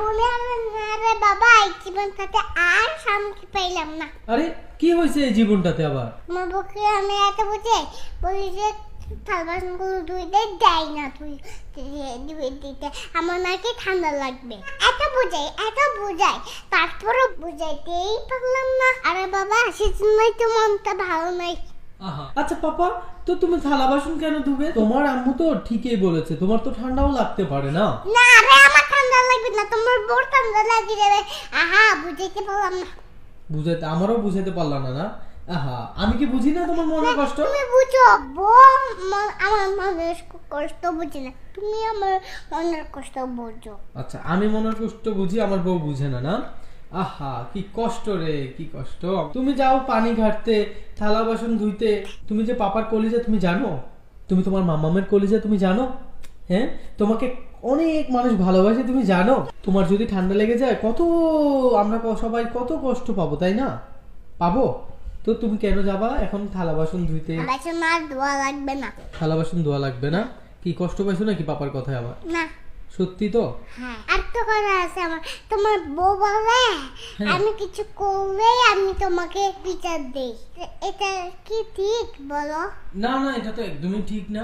বলে আরে বাবা এই জীবনটাতে আর শান্তি পাইলাম না। আরে কি হয়েছে এই জীবনটাতে আবার? আমার বউকে আমি এত বুঝে বলি যে থালবাসনগুলো ধুইতে দেয় না, তুই দিতে আমার নাকি ঠান্ডা লাগবে। এত বুঝাই তারপরও বুঝাইতেই পারলাম না। আরে বাবা সেজন্যই তো মনটা ভালো নাই। আচ্ছা পাপা, তো তুমি থালা বাসন কেন ধুবে? তোমার আম্মু তো ঠিকই বলেছে, তোমার তো ঠান্ডাও লাগতে পারে না। না রে আমার ঠান্ডা লাগবে না, তোমার বউর ঠান্ডা লাগে যাবে। বুঝাইতে পারলাম না। বুঝাইতে আমারও বুঝাইতে পারলা না? আমি কি বুঝি না তোমার মনের কষ্ট? তুমি বুঝো, বউ আমার মনের কষ্ট বুঝে না, তুমি আমার মনের কষ্ট বুঝো। আচ্ছা আমি মনের কষ্ট বুঝি, আমার বউ বুঝে না? না কি কষ্ট রে, কি কষ্ট। তুমি যাও পানি ঘাটতে, থালা বাসন ধুইতে, তুমি যে পাপার কলিজা তুমি জানো? তুমি তোমার মামামের কলিজা তুমি জানো? হ্যাঁ, তোমাকে অনেক মানুষ ভালোবাসে তুমি জানো? তোমার যদি ঠান্ডা লেগে যায় আমরা সবাই কত কষ্ট পাবো, তাই না? পাবো তো তুমি কেন যাবা এখন থালা বাসন ধুইতে? বাসন আর ধোয়া লাগবে না। থালা বাসন ধোয়া লাগবে না? কি কষ্ট পাইছো নাকি পাপার কথায় আবার? না সত্যি তো? হ্যাঁ, আর তো কথা আছে আমার। তোমার বউ বলে আমি কিছু করলেই আমি তোমাকে বিচার দেই, এটা কি ঠিক বলো? না না, এটা তো একদমই ঠিক না।